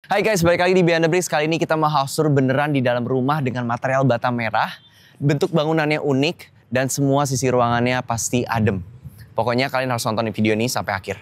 Hai guys, balik lagi di Beyond the Bricks. Kali ini kita mau house tour beneran di dalam rumah dengan material bata merah. Bentuk bangunannya unik dan semua sisi ruangannya pasti adem. Pokoknya kalian harus nonton video ini sampai akhir.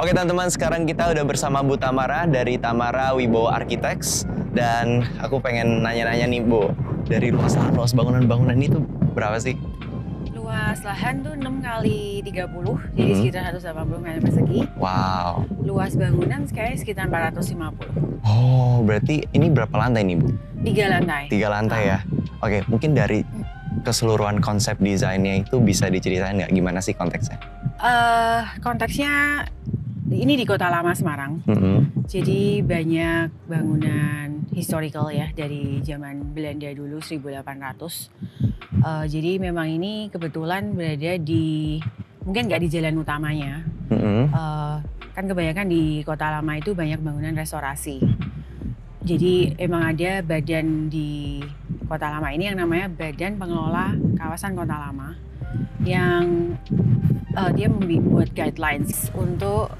Oke teman-teman, sekarang kita udah bersama Bu Tamara dari Tamara Wibowo Architects. Dan aku pengen nanya-nanya nih Bu, dari luas bangunan-bangunan ini tuh berapa sih? Luas lahan tuh 6 kali 30, jadi sekitar 180 meter persegi. Wow. Luas bangunan sekitar 450. Oh, berarti ini berapa lantai nih Bu? 3 lantai. 3 lantai ya? Oke, mungkin dari keseluruhan konsep desainnya itu bisa diceritain nggak gimana sih konteksnya? Konteksnya ini di Kota Lama Semarang. Jadi banyak bangunan historical ya dari zaman Belanda dulu 1800. Jadi memang ini kebetulan berada di mungkin nggak di jalan utamanya. Kan kebanyakan di Kota Lama itu banyak bangunan restorasi. Jadi emang ada badan di Kota Lama ini yang namanya Badan Pengelola Kawasan Kota Lama yang dia membuat guidelines untuk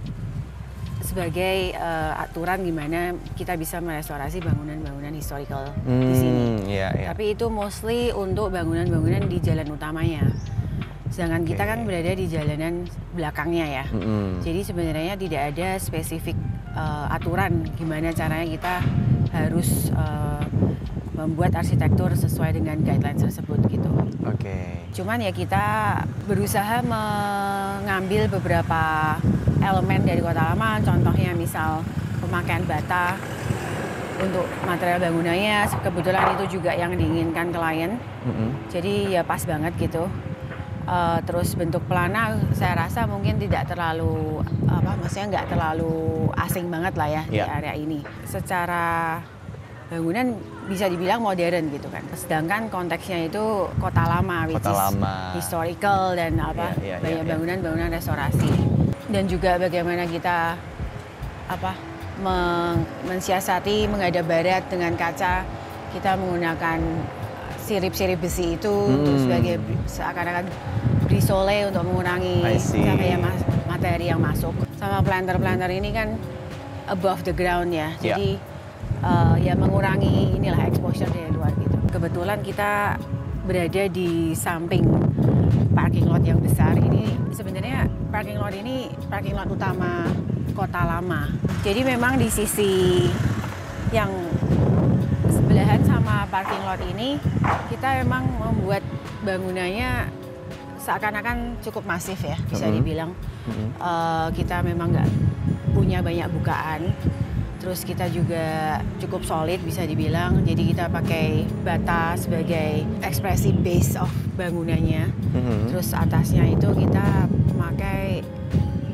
sebagai aturan gimana kita bisa merestorasi bangunan-bangunan historical di sini. Tapi itu mostly untuk bangunan-bangunan di jalan utamanya. Sedangkan kita kan berada di jalanan belakangnya ya. Jadi sebenarnya tidak ada spesifik aturan gimana caranya kita harus membuat arsitektur sesuai dengan guidelines tersebut gitu. Cuman ya kita berusaha mengambil beberapa elemen dari Kota Lama, contohnya misal pemakaian bata untuk material bangunannya, kebetulan itu juga yang diinginkan klien. Jadi ya pas banget gitu. Terus bentuk pelana saya rasa mungkin tidak terlalu maksudnya nggak terlalu asing banget lah ya di area ini. Secara bangunan bisa dibilang modern gitu kan. Sedangkan konteksnya itu Kota Lama, which is historical dan banyak bangunan-bangunan restorasi. Dan juga bagaimana kita mensiasati menghadap barat dengan kaca, kita menggunakan sirip-sirip besi itu untuk sebagai seakan-akan brisole untuk mengurangi cahaya materi yang masuk. Sama planter-planter ini kan above the ground ya, jadi ya mengurangi inilah exposure dari luar gitu. Kebetulan kita berada di samping parking lot yang besar ini. Sebenarnya parking lot ini parking lot utama Kota Lama. Jadi memang di sisi yang sebelahan sama parking lot ini kita memang membuat bangunannya seakan-akan cukup masif ya, bisa dibilang. Kita memang nggak punya banyak bukaan. Terus kita juga cukup solid bisa dibilang. Jadi kita pakai bata sebagai ekspresi base of bangunannya. Terus atasnya itu kita memakai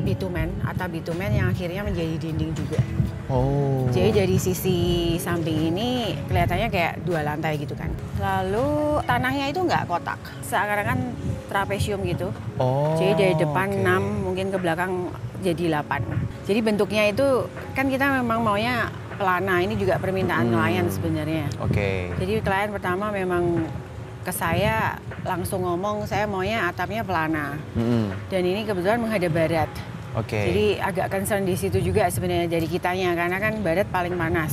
bitumen, atap bitumen yang akhirnya menjadi dinding juga. Jadi dari sisi samping ini kelihatannya kayak 2 lantai gitu kan. Lalu tanahnya itu nggak kotak, seakan-akan trapesium gitu. Jadi dari depan 6, mungkin ke belakang jadi 8. Jadi bentuknya itu kan kita memang maunya pelana, ini juga permintaan klien sebenarnya. Jadi klien pertama memang ke saya langsung ngomong saya maunya atapnya pelana. Dan ini kebetulan menghadap barat. Jadi agak concern di situ juga sebenarnya dari kitanya, karena kan barat paling panas.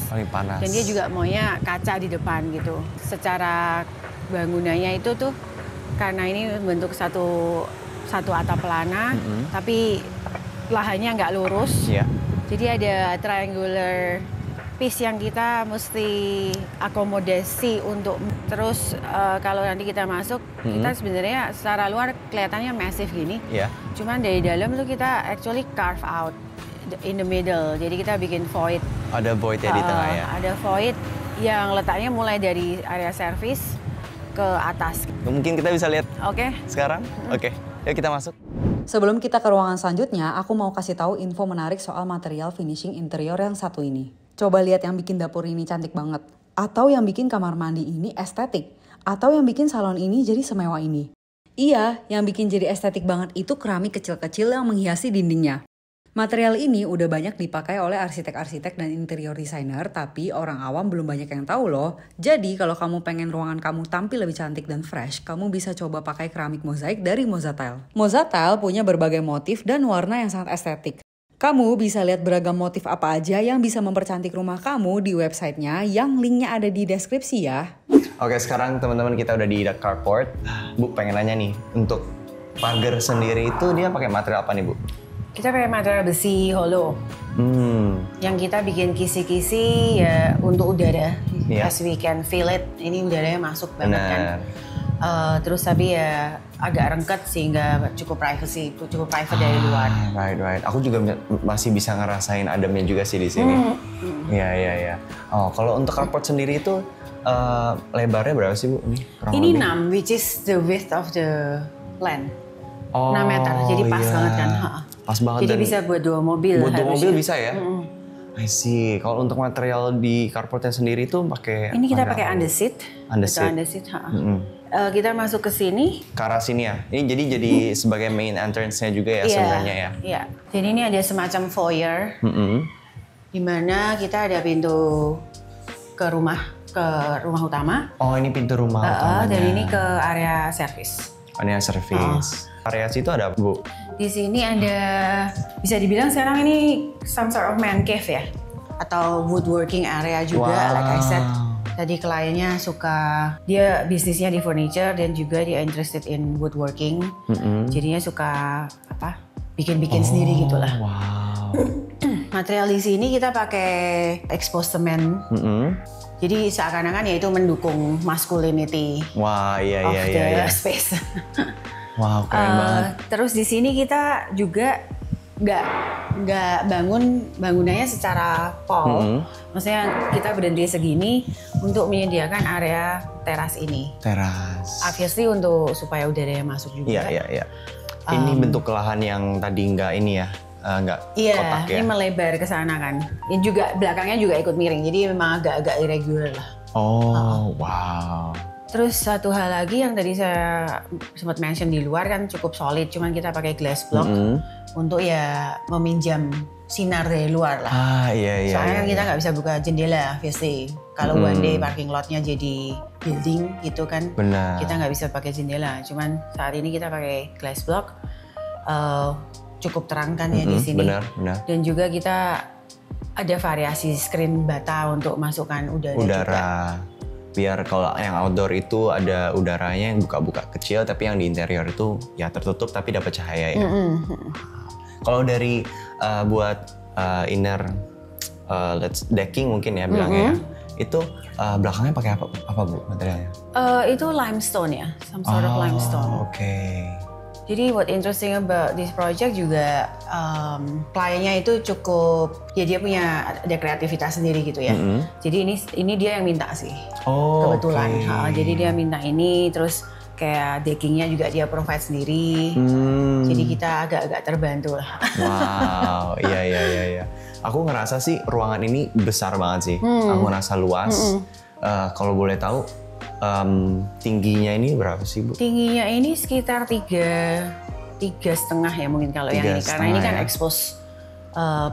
Dan dia juga maunya kaca di depan gitu. Secara bangunannya itu tuh karena ini bentuk satu atap pelana, tapi lahannya nggak lurus. Jadi ada triangular piece yang kita mesti akomodasi untuk terus kalau nanti kita masuk, kita sebenarnya secara luar kelihatannya massive gini. Cuman dari dalam tuh kita actually carve out in the middle. Jadi kita bikin void. Ada voidnya di tengah ya? Ada void yang letaknya mulai dari area service ke atas. Mungkin kita bisa lihat Oke. sekarang? Oke, yuk kita masuk. Sebelum kita ke ruangan selanjutnya, aku mau kasih tahu info menarik soal material finishing interior yang satu ini. Coba lihat yang bikin dapur ini cantik banget. Atau yang bikin kamar mandi ini estetik. Atau yang bikin salon ini jadi semewah ini. Iya, yang bikin jadi estetik banget itu keramik kecil-kecil yang menghiasi dindingnya. Material ini udah banyak dipakai oleh arsitek-arsitek dan interior designer, tapi orang awam belum banyak yang tahu loh. Jadi kalau kamu pengen ruangan kamu tampil lebih cantik dan fresh, kamu bisa coba pakai keramik mozaik dari Mozatile. Mozatile punya berbagai motif dan warna yang sangat estetik. Kamu bisa lihat beragam motif apa aja yang bisa mempercantik rumah kamu di websitenya yang linknya ada di deskripsi ya. Oke, sekarang teman-teman kita udah di carport. Bu, pengen nanya nih, untuk pagar sendiri itu dia pakai material apa nih, Bu? Kita pakai material besi hollow. Yang kita bikin kisi-kisi ya untuk udara. As we can feel it, ini udaranya masuk banget kan. Terus tapi ya agak rengket sehingga cukup private dari luar. Right. Aku juga masih bisa ngerasain ademnya juga sih di sini. Iya. Oh, kalau untuk carport sendiri itu lebarnya berapa sih, Bu? Ini 6, which is the width of the land. 6 meter, jadi pas banget kan. Pas banget. Jadi bisa buat 2 mobil. Buat 2 mobil bisa ya? I see. Kalau untuk material di carportnya sendiri itu pakai... Ini kita pakai underseat. Underseat. Kita masuk ke sini. Ke arah sini ya? Ini jadi sebagai main entrance-nya juga ya sebenarnya ya? Iya. Jadi ini ada semacam foyer. Di mana kita ada pintu ke rumah utama. Oh, ini pintu rumah utamanya. Dan ini ke area service. Area service. Area situ ada, Bu? Di sini ada, bisa dibilang sekarang ini some sort of man cave ya, atau woodworking area juga. Like I said, tadi kliennya dia bisnisnya di furniture dan juga dia interested in woodworking. Jadinya suka bikin-bikin sendiri gitulah. Wow. Material di sini kita pakai exposed cement. Jadi seakan-akan ya itu mendukung masculinity of the space. Wow, keren banget. Terus di sini kita juga nggak bangunannya secara pol. Maksudnya kita berhenti segini untuk menyediakan area teras ini. Teras. Obviously supaya udaranya masuk juga. Iya. Ini bentuk lahan yang tadi nggak ini ya, nggak kotak ya. Ini melebar ke sana kan. Ini juga belakangnya juga ikut miring. Jadi memang agak irregular lah. Wow. Terus satu hal lagi yang tadi saya sempat mention di luar kan cukup solid, cuman kita pakai glass block untuk ya meminjam sinar dari luar lah. Iya. Soalnya kita nggak bisa buka jendela, obviously. Kalau one day parking lotnya jadi building gitu kan, kita nggak bisa pakai jendela. Cuman saat ini kita pakai glass block, cukup terang kan ya di sini. Benar. Dan juga kita ada variasi screen bata untuk masukkan udara juga. Biar kalau yang outdoor itu ada udaranya yang buka-buka kecil, tapi yang di interior itu ya tertutup tapi dapat cahaya ya. Kalau dari buat inner decking mungkin ya bilangnya, itu belakangnya pakai apa Bu materialnya? Itu limestone ya, some sort of limestone. Oke. Jadi what interesting about this project juga kliennya itu cukup, ya dia punya ada kreativitas sendiri gitu ya. Jadi ini dia yang minta sih, kebetulan. Jadi dia minta ini, terus kayak deckingnya juga dia provide sendiri. Jadi kita agak-agak terbantu lah. Wow, iya. Aku ngerasa sih ruangan ini besar banget sih. Aku ngerasa luas. Kalau boleh tahu, tingginya ini berapa sih Bu? Tingginya ini sekitar 3,5 ya mungkin kalau yang ini, karena ini kan expose,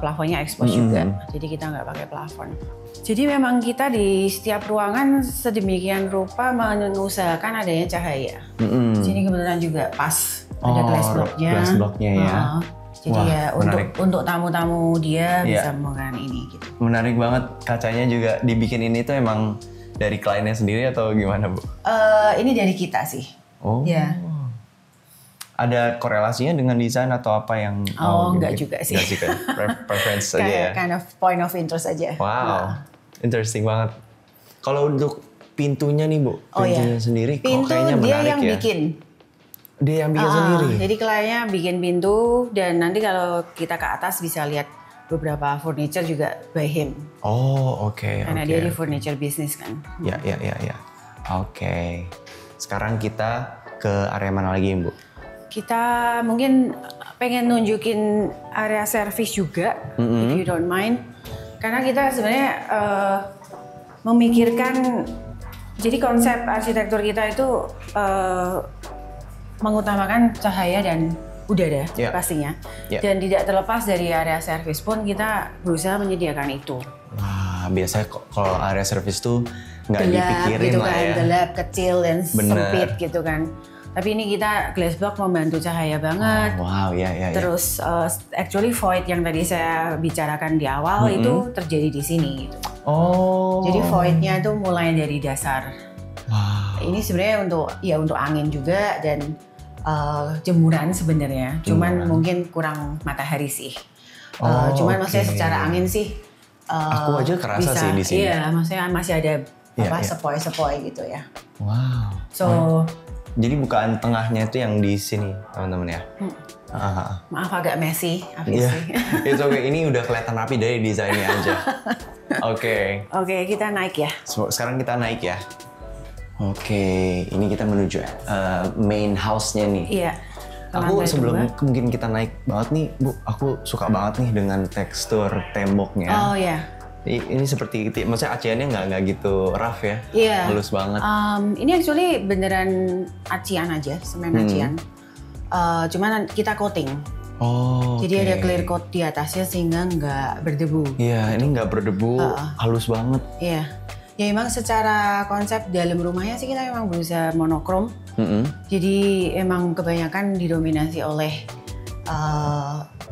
plafonnya expose juga, jadi kita nggak pakai plafon. Jadi memang kita di setiap ruangan sedemikian rupa mengusahakan adanya cahaya. Jadi kebetulan juga pas ada glass blocknya ya. Jadi ya untuk tamu-tamu dia bisa menggunakan ini gitu. Menarik banget, kacanya juga dibikin ini tuh emang dari kliennya sendiri atau gimana Bu? Ini dari kita sih. Ya. Ada korelasinya dengan desain atau apa yang? Enggak juga sih. Enggak sih kan, preference aja ya? Kind of point of interest aja. Wow, interesting banget. Kalau untuk pintunya nih Bu, pintunya sendiri kok kayaknya menarik ya? Dia yang bikin. Dia yang bikin sendiri? Jadi kliennya bikin pintu, dan nanti kalau kita ke atas bisa lihat beberapa furniture juga by him. Oke. Karena dia di furniture business kan. Ya. Oke. Sekarang kita ke area mana lagi Bu? Kita mungkin pengen nunjukin area service juga, if you don't mind. Karena kita sebenarnya memikirkan, jadi konsep arsitektur kita itu mengutamakan cahaya dan udara pastinya. Dan tidak terlepas dari area service pun kita berusaha menyediakan itu. Wah, biasanya kalau area service tuh nggak dipikirin gitu lah kan, ya. gelap, kecil dan sempit gitu kan. Tapi ini kita glass block membantu cahaya banget. Wow, ya. Terus actually void yang tadi saya bicarakan di awal itu terjadi di sini gitu. Oh. Jadi voidnya itu mulai dari dasar. Wow. Ini sebenarnya untuk angin juga dan jemuran sebenarnya. Cuman mungkin kurang matahari sih. Cuman maksudnya secara angin sih. Aku aja kerasa sih di sini. Iya, maksudnya masih ada sepoi-sepoi gitu ya. Wow. So. Jadi bukaan tengahnya itu yang di sini, teman-teman ya. Maaf agak messy, It's okay. Ini udah kelihatan rapi dari desainnya aja. Oke, kita naik ya. Sekarang kita naik ya. Oke, ini kita menuju main house-nya nih. Iya. Aku sebelum mungkin kita naik banget nih, Bu, aku suka banget nih dengan tekstur temboknya. Oh ya. Ini seperti, maksudnya aciannya nggak gitu rough ya? Iya. Halus banget. Ini actually beneran acian aja, semen acian. Cuman kita coating. Oh. Jadi ada clear coat di atasnya sehingga nggak berdebu. Iya, ini nggak berdebu, halus banget. Iya. Ya emang secara konsep dalam rumahnya sih kita emang berusaha monokrom. Jadi emang kebanyakan didominasi oleh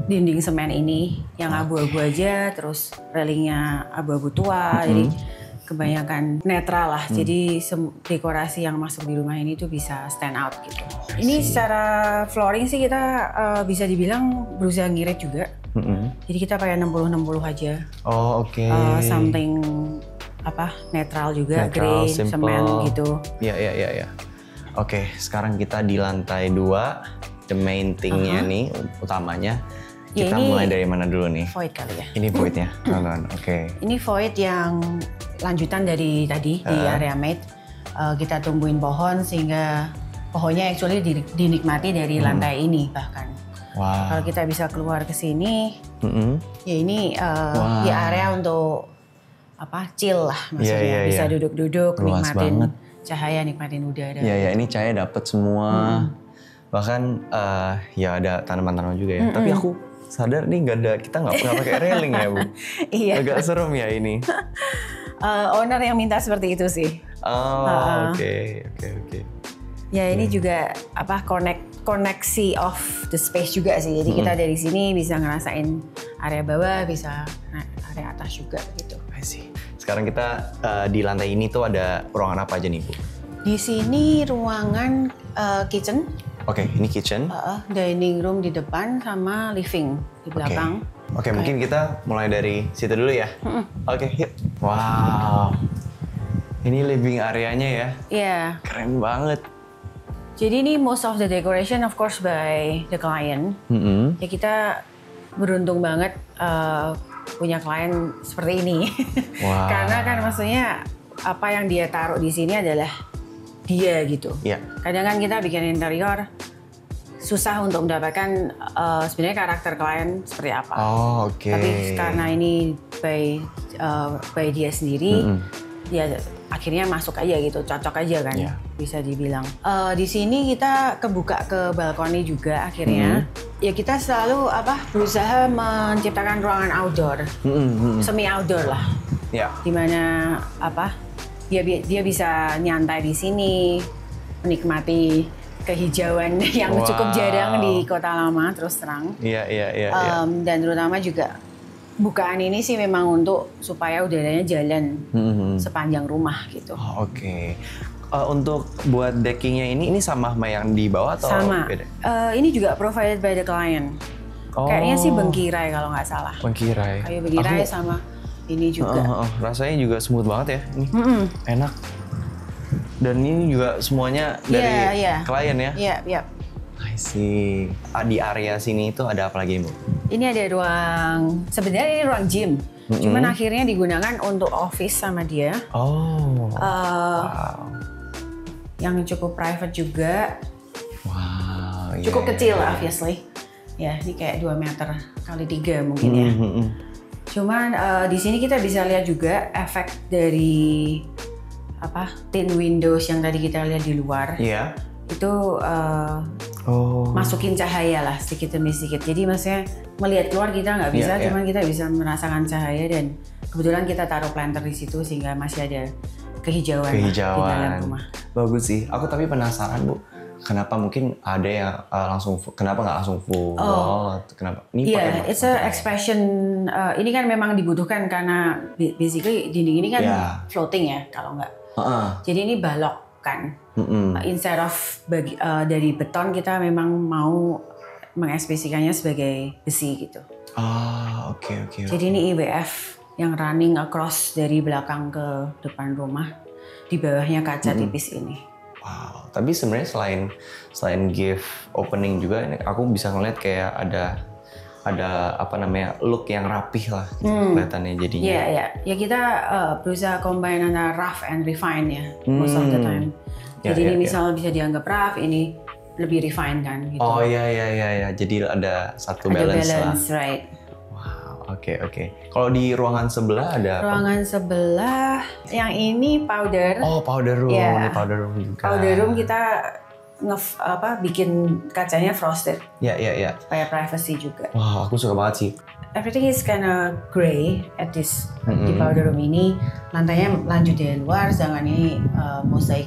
dinding semen ini yang abu-abu aja, terus railingnya abu-abu tua. Jadi kebanyakan netral lah. Jadi dekorasi yang masuk di rumah ini tuh bisa stand out gitu. Ini secara flooring sih kita bisa dibilang berusaha ngirit juga. Jadi kita pakai 60-60 aja. Oh, oke. Something netral juga, netral, grey, semen gitu. Iya. Oke, sekarang kita di lantai 2, the main thing-nya nih, utamanya. Kita mulai dari mana dulu nih? Void kali ya. Ini voidnya, teman-teman. Oke. Ini void yang lanjutan dari tadi di area mate. Kita tumbuhin pohon sehingga pohonnya actually dinikmati dari lantai ini bahkan. Wow. Kalau kita bisa keluar ke sini, ya ini ya area untuk chill lah maksudnya. Bisa duduk-duduk, nikmatin cahaya, nikmatin udara. Iya, ini cahaya dapat semua. Bahkan ya ada tanaman-tanaman juga ya. Tapi aku sadar nih kita nggak pakai railing ya, Bu. Iya. Agak serem ya ini. Owner yang minta seperti itu sih. Oh, oke. Ya ini juga koneksi of the space juga sih. Jadi kita dari sini bisa ngerasain area bawah, bisa area atas juga gitu. I see. Sekarang kita di lantai ini tuh ada ruangan apa aja nih, Bu? Di sini ruangan kitchen. Oke, ini kitchen. Dining room di depan sama living di belakang. Oke, mungkin kita mulai dari situ dulu ya. Oke, yuk. Wow. Ini living areanya ya. Iya. Keren banget. Jadi ini most of the decoration of course by the client. Ya kita beruntung banget punya klien seperti ini. Wow. Karena kan maksudnya apa yang dia taruh di sini adalah dia gitu. Yeah. Kadang kan kita bikin interior susah untuk mendapatkan sebenarnya karakter klien seperti apa. Oh, oke. Tapi karena ini by dia sendiri, dia akhirnya masuk aja gitu, cocok aja kan, bisa dibilang. Di sini kita kebuka ke balkoni juga akhirnya. Ya kita selalu berusaha menciptakan ruangan outdoor, semi outdoor lah. Yeah. Dimana dia bisa nyantai di sini, menikmati kehijauan yang cukup jarang di Kota Lama terus terang. Iya. Dan terutama juga bukaan ini sih memang untuk supaya udaranya jalan sepanjang rumah gitu. Oh, oke. Untuk buat deckingnya ini sama yang di bawah atau sama. Beda? Ini juga provided by the client. Kayaknya sih bengkirai kalau nggak salah. Bengkirai. Kayak bengkirai sama ini juga. Rasanya juga smooth banget ya. Enak. Dan ini juga semuanya dari klien ya? Iya. I see. Di area sini itu ada apa lagi, Bu? Ini ada sebenarnya ini ruang gym. Cuman akhirnya digunakan untuk office sama dia. Oh. Wow. Yang cukup private juga. Wow. Cukup kecil obviously. Ya, ini kayak 2 meter kali 3 mungkin ya. Cuman di sini kita bisa lihat juga efek dari thin windows yang tadi kita lihat di luar. Iya. Itu masukin cahaya lah sedikit demi sedikit. Jadi maksudnya melihat keluar kita nggak bisa, cuman kita bisa merasakan cahaya, dan kebetulan kita taruh planter di situ sehingga masih ada kehijauan di dalam rumah. Bagus sih. Aku tapi penasaran Bu, kenapa mungkin ada yang kenapa nggak langsung full wall? Kenapa? Ini it's a expression. Ini kan memang dibutuhkan karena basically dinding ini kan floating ya kalau nggak. Jadi ini balok kan. Instead of dari beton, kita memang mau mengekspresikannya sebagai besi gitu. Oke. Jadi ini IWF yang running across dari belakang ke depan rumah. Di bawahnya kaca tipis ini. Wow, tapi sebenarnya selain gift opening juga, aku bisa ngeliat kayak ada look yang rapih lah kelihatannya jadinya. Ya kita berusaha combine antara rough and refine ya most of the time. Jadi ini misal bisa dianggap rough, ini lebih refine kan gitu. Oh iya. Jadi ada satu balance lah. Right. Wow, oke. Kalau di ruangan sebelah ada ruangan sebelah yang ini powder. Oh, powder room. Ini powder room juga. Powder room kita bikin kacanya frosted. Iya. Supaya privacy juga. Wah, aku suka banget sih. Everything is kinda gray at this di powder room ini. Lantainya lanjut dari luar, sedangkan ini mosaik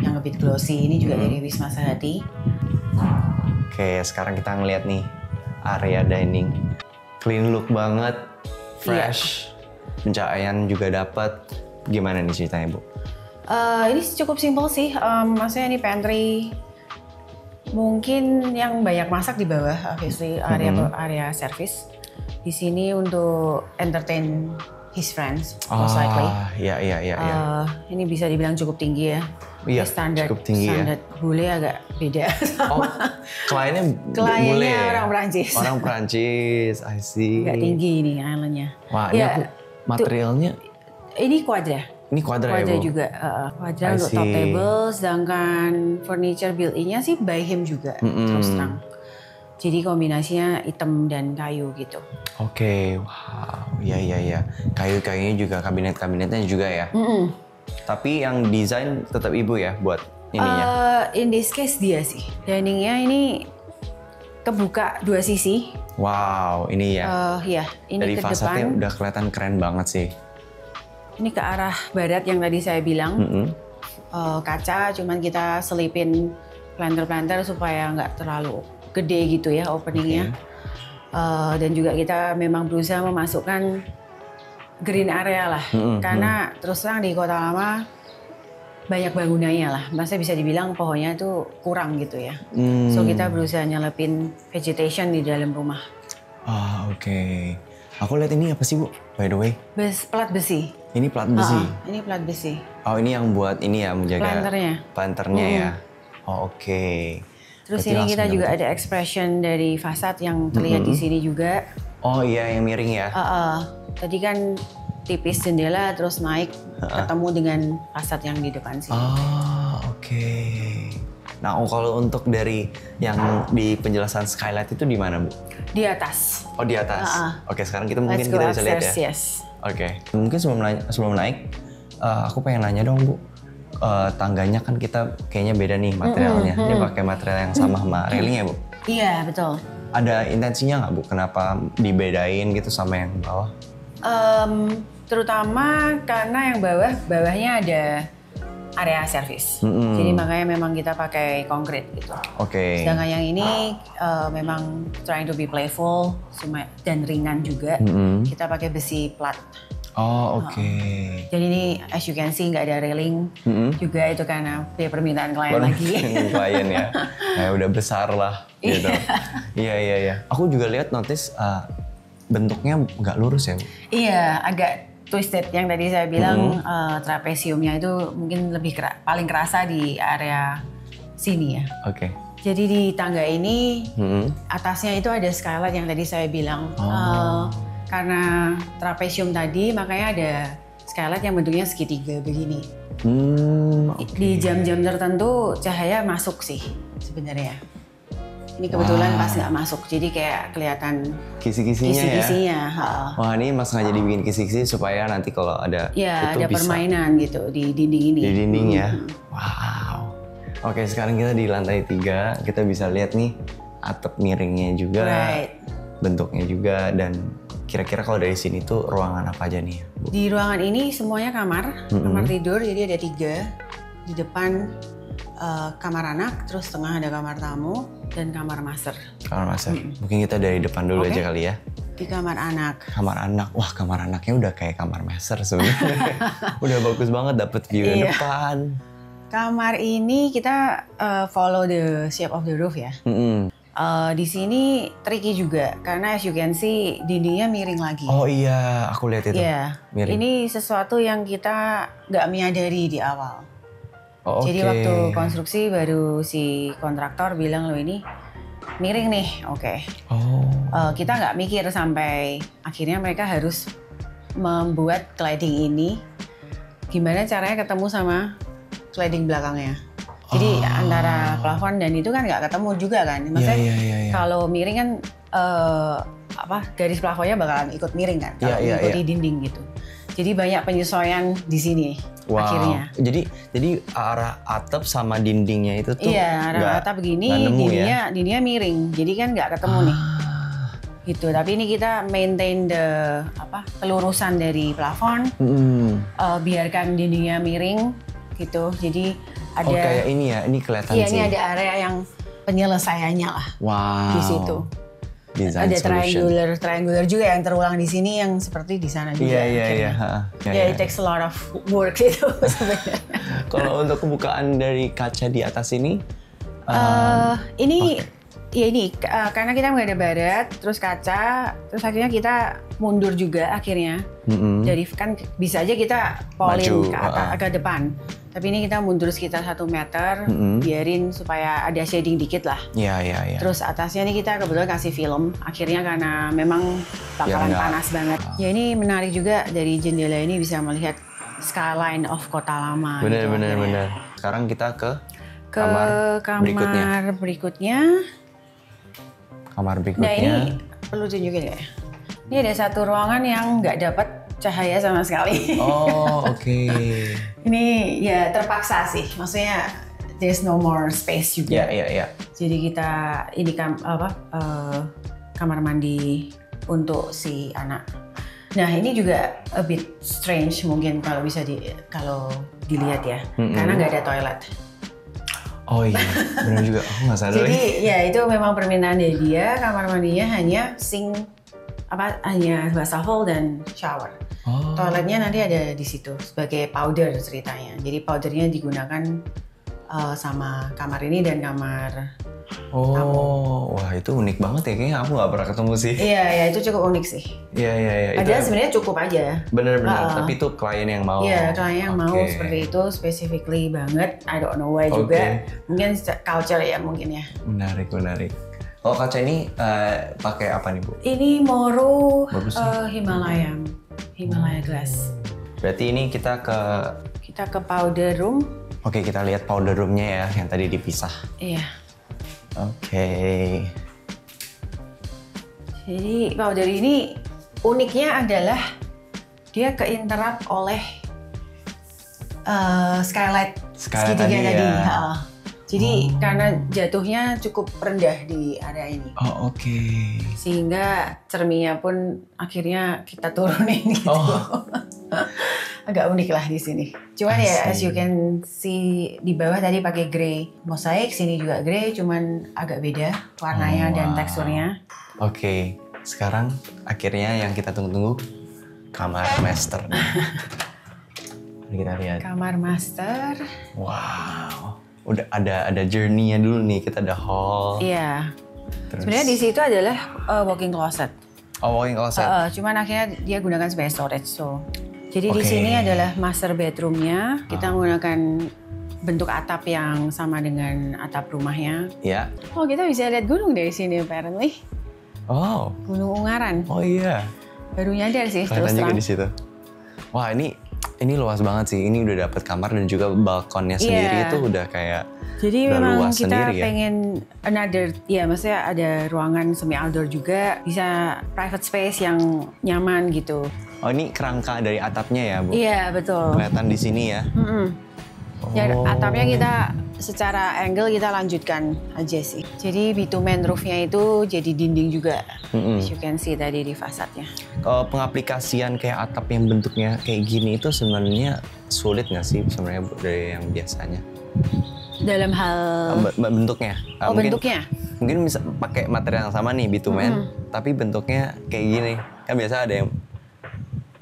yang lebih glossy. Ini juga dari Wisma Sehati. Oke, sekarang kita ngeliat nih area dining. Clean look banget, fresh, pencahayaan juga dapat. Gimana nih ceritanya, Bu? Ini cukup simple sih. Maksudnya ini pantry. Mungkin yang banyak masak di bawah, obviously area service. Di sini untuk entertain his friends, most likely. Iya. Ini bisa dibilang cukup tinggi ya. Iya, cukup tinggi standar bule agak beda sama. Kliennya bule ya? Orang Perancis. Orang Perancis, I see. Agak tinggi nih islandnya. Wah, ini materialnya. Ini kuadra. Ini kuadra ya, Bu? Juga. Kuadra untuk top table, sedangkan furniture built-in-nya sih by him juga, terus terang. Jadi kombinasinya hitam dan kayu gitu. Oke, wow, iya. Kayu-kayunya juga, kabinet-kabinetnya juga ya. Tapi yang desain tetap Ibu ya buat ininya? In this case dia sih. Diningnya ini kebuka 2 sisi. Wow, ini ya. Ini dari ke fasadnya depan. udah kelihatan keren banget sih. Ini ke arah barat yang tadi saya bilang. Kaca, cuman kita selipin planter-planter supaya nggak terlalu gede gitu ya openingnya. Dan juga kita memang berusaha memasukkan green area lah, karena terus terang di Kota Lama banyak bangunannya lah, maksudnya bisa dibilang pohonnya itu kurang gitu ya. So kita berusaha nyelepin vegetation di dalam rumah. Oke. Aku lihat ini apa sih, Bu? By the way. Plat besi. Ini plat besi. Ini plat besi. Oh, ini yang buat ini ya, menjaga planternya ya. Oke. Terus ini kita juga ada expression dari fasad yang terlihat di sini juga. Oh iya, yang miring ya. Tadi kan tipis jendela, terus naik ketemu dengan fasad yang di depan sini. Oke. Nah, kalau untuk dari yang di penjelasan skylight itu di mana, Bu? Di atas. Oh, di atas. Oke, sekarang kita mungkin kita bisa lihat ya. Yes. Oke. Mungkin sebelum naik, aku pengen nanya dong, Bu. Tangganya kan kita kayaknya beda nih materialnya. Dia pakai material yang sama railing ya, Bu? Iya, betul. Ada intensinya nggak, Bu? Kenapa dibedain gitu sama yang bawah? Terutama karena yang bawahnya ada area service. Jadi makanya memang kita pakai konkrit gitu. Oke. Sedangkan yang ini memang trying to be playful dan ringan juga. Kita pakai besi plat. Oke. Jadi ini as you can see nggak ada railing juga, itu karena dia permintaan klien lagi. Klien ya. Kayak udah besar lah gitu. Iya. Aku juga lihat notice bentuknya nggak lurus ya, Bu? Iya, agak twisted. Yang tadi saya bilang trapesiumnya itu mungkin paling kerasa di area sini ya. Oke. Jadi di tangga ini atasnya itu ada skylight yang tadi saya bilang. Karena trapesium tadi makanya ada skylight yang bentuknya segitiga begini. Di jam-jam tertentu cahaya masuk sih sebenarnya. Ini kebetulan pas nggak masuk, jadi kayak kelihatan kisi-kisinya ya. Wah, ini Mas sengaja dibikin kisi-kisi supaya nanti kalau ada ya, itu ada bisa permainan gitu di dinding ini. Di dinding ya. Wow. Oke, sekarang kita di lantai 3, kita bisa lihat nih atap miringnya juga, bentuknya juga, dan kira-kira kalau dari sini tuh ruangan apa aja nih, Bu? Di ruangan ini semuanya kamar tidur, jadi ada 3. Di depan kamar anak, terus tengah ada kamar tamu dan kamar master. Kamar master. Mungkin kita dari depan dulu aja kali ya. Di kamar anak. Kamar anak, wah kamar anaknya udah kayak kamar master sebenarnya. Udah bagus banget, dapet view depan. Kamar ini kita follow the shape of the roof ya. Di sini tricky juga karena as you can see dindingnya miring lagi. Oh iya, aku lihat itu. Iya. Miring. Ini sesuatu yang kita nggak menyadari di awal. Oh, jadi waktu konstruksi baru si kontraktor bilang, lo ini miring nih, kita nggak mikir sampai akhirnya mereka harus membuat cladding ini. Gimana caranya ketemu sama cladding belakangnya. Jadi antara plafon dan itu kan nggak ketemu juga kan. Maksudnya kalau miring kan garis plafonnya bakalan ikut miring kan. Kalau mengikuti dinding gitu. Jadi banyak penyesuaian di sini akhirnya. Jadi arah atap sama dindingnya itu tuh arah atap begini, dindingnya miring. Jadi kan nggak ketemu nih. Gitu. Tapi ini kita maintain kelurusan dari plafon. Biarkan dindingnya miring gitu. Jadi ada kayak ini ya, ini kelihatan sih. Iya, ini ada area yang penyelesaiannya lah. Wow. Di situ. Design ada solution. triangular juga yang terulang di sini yang seperti di sana juga. Iya. It takes a lot of work itu sebenarnya. Kalau untuk kebukaan dari kaca di atas ini? Karena kita menghadap barat, terus kaca, terus akhirnya kita mundur juga akhirnya. Dari kan bisa aja kita polin ke depan. Tapi ini kita mundur sekitar 1 meter, biarin supaya ada shading dikit lah. Iya. Terus atasnya ini kita kebetulan kasih film, akhirnya karena memang bakalan panas banget. Ya ini menarik juga, dari jendela ini bisa melihat skyline of Kota Lama. Benar. Sekarang kita ke kamar berikutnya. Nah ini perlu tunjukin ya. Ini ada satu ruangan yang nggak dapat cahaya sama sekali. Oh, oke. Ini ya terpaksa sih, maksudnya there's no more space juga. Iya. Jadi kita ini kamar mandi untuk si anak. Nah ini juga a bit strange mungkin kalau dilihat ya, karena nggak ada toilet. Oh iya, benar juga. Aku nggak sadar. Jadi ya itu memang permintaan dari dia, kamar mandinya hanya sink, hanya wastafel dan shower. Toiletnya nanti ada di situ sebagai powder ceritanya. Jadi powdernya digunakan sama kamar ini dan kamar tamu. Wah itu unik banget ya, kayaknya aku nggak pernah ketemu sih. Iya, itu cukup unik sih. Iya. Padahal sebenarnya cukup aja. Bener. Tapi itu klien yang mau. Iya, klien yang mau seperti itu, specifically banget. I don't know why juga. Mungkin culture ya mungkin ya. Menarik. Kalau kaca ini pakai apa nih, Bu? Ini Moro Himalaya glass. Berarti ini kita ke powder room. Oke, kita lihat powder roomnya ya, yang tadi dipisah. Iya. Oke. Jadi powder ini uniknya adalah dia keinterrupt oleh skylight segitiga tadi. Jadi karena jatuhnya cukup rendah di area ini. Oh oke. Sehingga cerminnya pun akhirnya kita turunin gitu. Agak unik lah di sini. Cuman ya as you can see di bawah tadi pakai grey mosaik, sini juga grey, cuman agak beda warnanya dan teksturnya. Oke, sekarang akhirnya yang kita tunggu-tunggu, kamar master. Mari kita lihat. Kamar master. Wow. Udah ada journey-nya dulu nih, kita ada hall. Iya. Sebenarnya di situ adalah walk-in closet. Oh, walk-in closet. Cuman akhirnya dia gunakan sebagai storage. Jadi di sini adalah master bedroom-nya. Kita menggunakan bentuk atap yang sama dengan atap rumahnya. Iya. Oh, kita bisa lihat gunung dari sini apparently. Oh. Gunung Ungaran. Oh iya. Baru nyadar sih terus terang. juga di situ. Wah, ini Ini luas banget sih. Ini udah dapet kamar dan juga balkonnya sendiri itu udah kayak jadi udah memang luas kita sendiri ya. pengen another, ya maksudnya ada ruangan semi outdoor juga, bisa private space yang nyaman gitu. Oh ini kerangka dari atapnya ya, Bu? Iya betul. Kelihatan di sini ya. Ya, atapnya kita secara angle kita lanjutkan aja sih. Jadi bitumen roofnya itu jadi dinding juga. As you can see tadi di fasadnya. Kalau pengaplikasian kayak atap yang bentuknya kayak gini itu sebenarnya sulit nggak sih sebenarnya dari yang biasanya? Dalam hal Bentuknya? bentuknya? Mungkin bisa pakai material yang sama nih bitumen, tapi bentuknya kayak gini. Kan biasa ada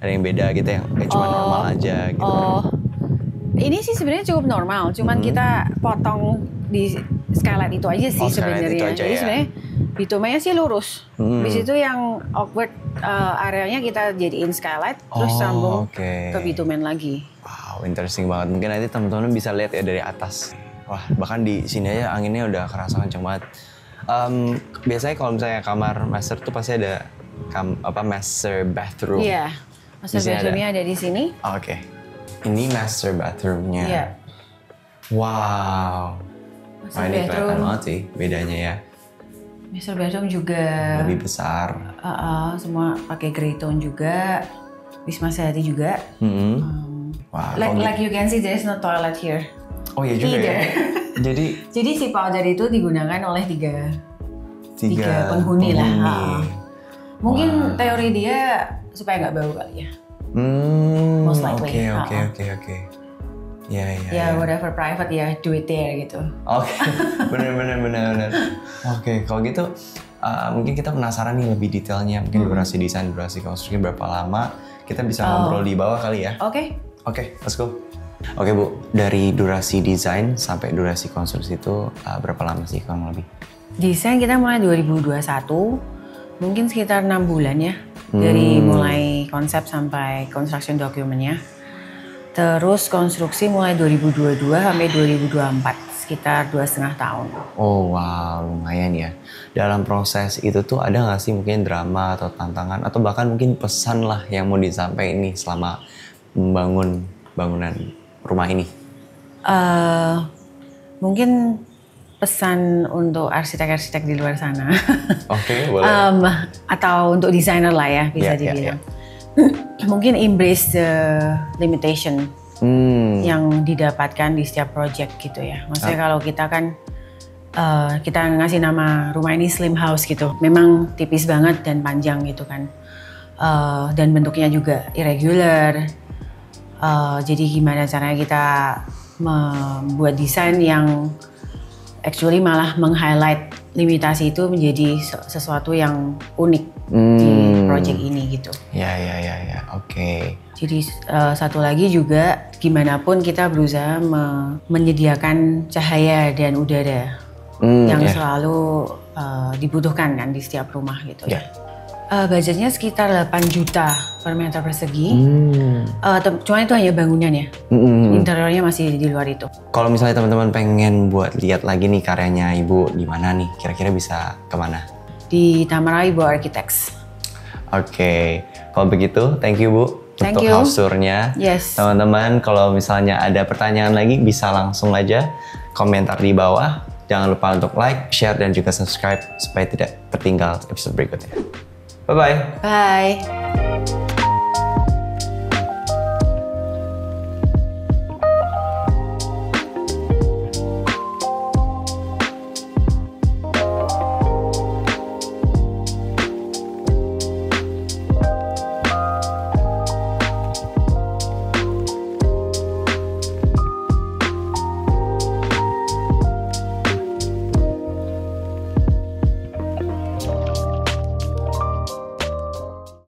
yang beda gitu yang kayak cuma normal aja gitu. Ini sih sebenarnya cukup normal, cuman kita potong di skylight itu aja sih sebenarnya. Jadi sebenarnya bitumennya sih lurus. Habis itu yang awkward areanya kita jadiin skylight, terus sambung ke bitumen lagi. Wow, interesting banget. Mungkin nanti teman-teman bisa lihat ya dari atas. Wah, bahkan di sini aja anginnya udah kerasa kenceng banget. Biasanya kalau misalnya kamar master tuh pasti ada master bathroom. Iya, master bathroomnya ada di sini. Oke. Ini master bathroomnya. Iya. Wow. Wah, ini kelihatan banget sih bedanya ya. Master bathroom juga lebih besar. Semua pakai grey tone juga. Wisma Seati juga. Wow, like you can see there is no toilet here. Oh iya juga ya. Jadi si powder itu digunakan oleh tiga penghuni lah. Mungkin teori dia supaya nggak bau kali ya. Most likely. Oke. Ya, whatever private ya, do it there gitu. Oke, bener. Oke, kalau gitu mungkin kita penasaran nih lebih detailnya, mungkin durasi desain, durasi konstruksi berapa lama, kita bisa ngobrol di bawah kali ya. Oke, let's go. Oke Bu, dari durasi desain sampai durasi konstruksi itu berapa lama sih kurang lebih? Desain kita mulai 2021, mungkin sekitar 6 bulan ya. Dari mulai konsep sampai construction dokumennya. Terus konstruksi mulai 2022 sampai 2024, sekitar 2,5 tahun. Oh wow, lumayan ya. Dalam proses itu tuh ada nggak sih mungkin drama atau tantangan atau bahkan mungkin pesan lah yang mau disampaikan ini selama membangun bangunan rumah ini? Mungkin pesan untuk arsitek-arsitek di luar sana. Oke, boleh. Atau untuk desainer lah ya, bisa dibilang. Mungkin embrace the limitation yang didapatkan di setiap project gitu ya. Maksudnya kalau kita kan, kita ngasih nama rumah ini slim house gitu. Memang tipis banget dan panjang gitu kan. Dan bentuknya juga irregular. Jadi gimana caranya kita membuat desain yang actually malah meng-highlight limitasi itu menjadi sesuatu yang unik di project ini gitu. Ya, oke. Jadi satu lagi juga gimana pun kita berusaha menyediakan cahaya dan udara yang selalu dibutuhkan kan di setiap rumah gitu ya. Budgetnya sekitar 8 juta per meter persegi. Cuma itu hanya bangunan ya. Interiornya masih di luar itu. Kalau misalnya teman-teman pengen buat lihat lagi nih karyanya Ibu di mana nih? Kira-kira bisa kemana? Di Tamara Ibu Architects. Oke. Kalau begitu, thank you Bu untuk house tour-nya. Yes. Teman-teman kalau misalnya ada pertanyaan lagi bisa langsung aja komentar di bawah. Jangan lupa untuk like, share, dan juga subscribe supaya tidak tertinggal episode berikutnya. Bye-bye. Bye.